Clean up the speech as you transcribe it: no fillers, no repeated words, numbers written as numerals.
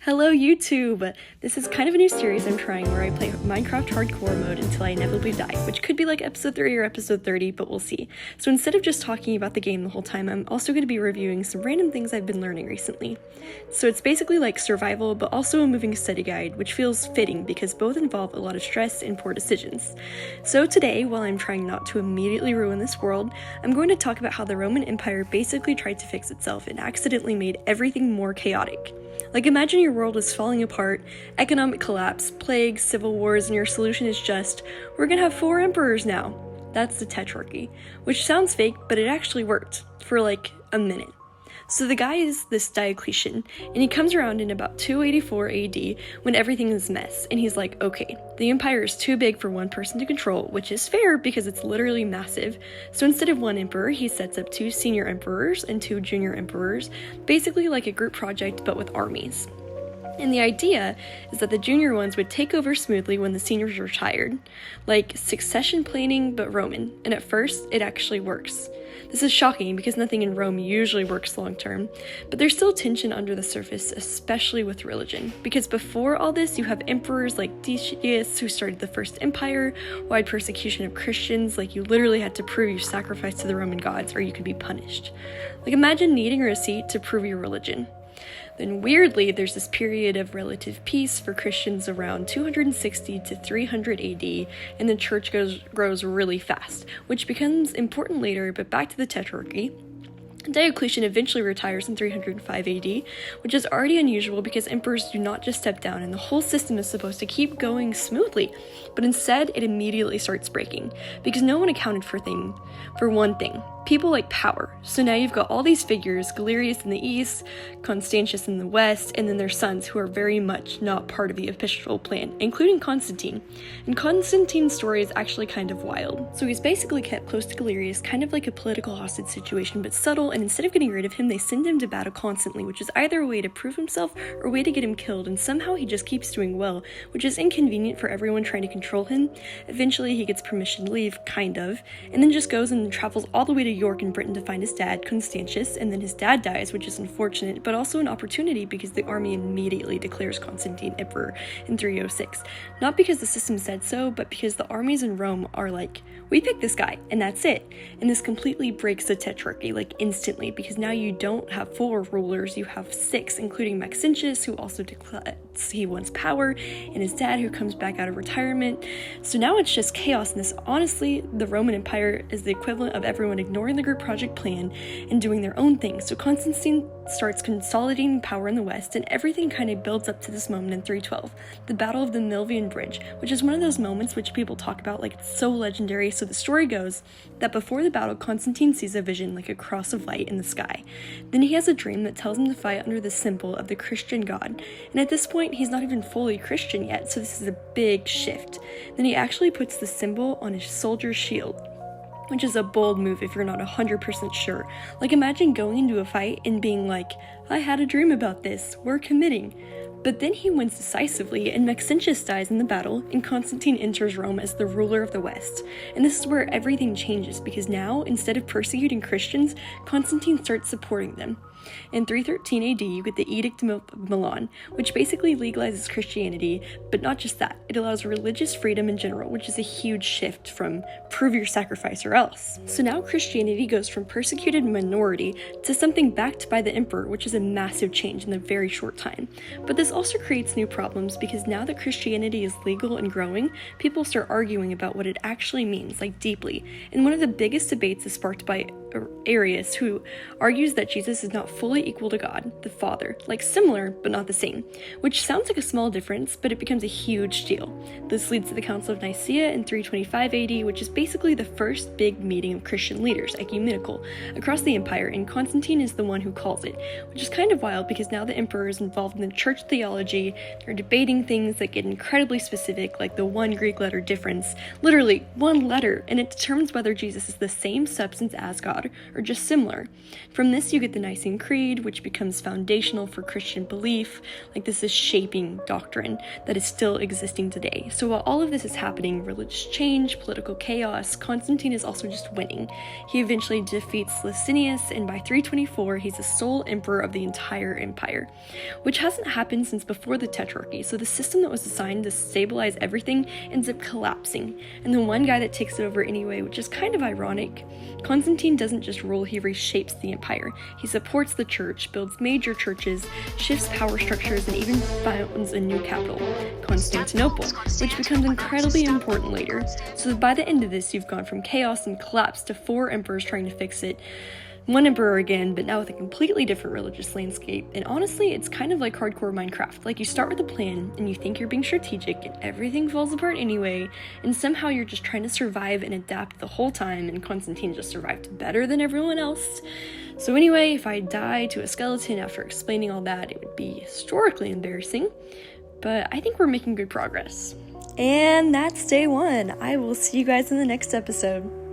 Hello YouTube! This is kind of a new series I'm trying where I play Minecraft hardcore mode until I inevitably die, which could be like episode 3 or episode 30, but we'll see. So instead of just talking about the game the whole time, I'm also going to be reviewing some random things I've been learning recently. So it's basically like survival, but also a moving study guide, which feels fitting because both involve a lot of stress and poor decisions. So today, while I'm trying not to immediately ruin this world, I'm going to talk about how the Roman Empire basically tried to fix itself and accidentally made everything more chaotic. Like, imagine your world is falling apart, economic collapse, plagues, civil wars, and your solution is just, we're gonna have 4 emperors now. That's the tetrarchy, which sounds fake, but it actually worked, for like a minute. So the guy is this Diocletian, and he comes around in about 284 AD when everything is a mess, and he's like, okay, the empire is too big for one person to control, which is fair because it's literally massive. So instead of one emperor, he sets up 2 senior emperors and 2 junior emperors, basically like a group project but with armies. And the idea is that the junior ones would take over smoothly when the seniors retired, like succession planning but Roman, and at first it actually works. This is shocking because nothing in Rome usually works long term, but there's still tension under the surface, especially with religion, because before all this you have emperors like Decius who started the first empire, wide persecution of Christians, like you literally had to prove your sacrifice to the Roman gods or you could be punished. Like imagine needing a receipt to prove your religion. Then weirdly, there's this period of relative peace for Christians around 260 to 300 AD, and the church grows really fast, which becomes important later, but back to the Tetrarchy. Diocletian eventually retires in 305 AD, which is already unusual because emperors do not just step down and the whole system is supposed to keep going smoothly, but instead it immediately starts breaking because no one accounted for one thing. People like power. So now you've got all these figures, Galerius in the east, Constantius in the west, and then their sons who are very much not part of the official plan, including Constantine. And Constantine's story is actually kind of wild. So he's basically kept close to Galerius, kind of like a political hostage situation, but subtle, and instead of getting rid of him, they send him to battle constantly, which is either a way to prove himself or a way to get him killed, and somehow he just keeps doing well, which is inconvenient for everyone trying to control him. Eventually he gets permission to leave, kind of, and then just goes and travels all the way to York in Britain to find his dad, Constantius, and then his dad dies, which is unfortunate, but also an opportunity because the army immediately declares Constantine emperor in 306. Not because the system said so, but because the armies in Rome are like, we picked this guy, and that's it. And this completely breaks the tetrarchy, like instantly, because now you don't have 4 rulers, you have 6, including Maxentius, who also declares he wants power, and his dad, who comes back out of retirement. So now it's just chaos, and this, honestly, the Roman Empire is the equivalent of everyone ignoring the group project plan and doing their own thing. So Constantine starts consolidating power in the west, and everything kind of builds up to this moment in 312, the Battle of the Milvian Bridge, which is one of those moments which people talk about like it's so legendary. So the story goes that before the battle, Constantine sees a vision like a cross of light in the sky. Then he has a dream that tells him to fight under the symbol of the Christian god, and at this point he's not even fully Christian yet, so this is a big shift. Then he actually puts the symbol on his soldier's shield, which is a bold move if you're not 100% sure. Like imagine going into a fight and being like, I had a dream about this, we're committing. But then he wins decisively, and Maxentius dies in the battle, and Constantine enters Rome as the ruler of the West. And this is where everything changes, because now, instead of persecuting Christians, Constantine starts supporting them. In 313 AD, you get the Edict of Milan, which basically legalizes Christianity, but not just that, it allows religious freedom in general, which is a huge shift from prove your sacrifice or else. So now Christianity goes from persecuted minority to something backed by the emperor, which is a massive change in a very short time. But this also creates new problems because now that Christianity is legal and growing, people start arguing about what it actually means, like deeply. And one of the biggest debates is sparked by Arius, who argues that Jesus is not fully equal to God, the Father, like similar but not the same, which sounds like a small difference, but it becomes a huge deal. This leads to the Council of Nicaea in 325 AD, which is basically the first big meeting of Christian leaders, ecumenical, across the empire, and Constantine is the one who calls it, which is kind of wild because now the emperor is involved in the church theology. They're debating things that get incredibly specific, like the one Greek letter difference, literally one letter, and it determines whether Jesus is the same substance as God God are just similar. From this you get the Nicene Creed, which becomes foundational for Christian belief. Like, this is shaping doctrine that is still existing today. So while all of this is happening, religious change, political chaos, Constantine is also just winning. He eventually defeats Licinius, and by 324 he's the sole emperor of the entire empire, which hasn't happened since before the tetrarchy. So the system that was designed to stabilize everything ends up collapsing, and the one guy that takes it over anyway, which is kind of ironic. Constantine doesn't just rule, he reshapes the empire. He supports the church, builds major churches, shifts power structures, and even founds a new capital, Constantinople, which becomes incredibly important later. So by the end of this, you've gone from chaos and collapse to 4 emperors trying to fix it, 1 emperor again, but now with a completely different religious landscape. And honestly, it's kind of like hardcore Minecraft. Like, you start with a plan, and you think you're being strategic, and everything falls apart anyway, and somehow you're just trying to survive and adapt the whole time, and Constantine just survived better than everyone else. So anyway, if I die to a skeleton after explaining all that, it would be historically embarrassing, but I think we're making good progress. And that's day 1. I will see you guys in the next episode.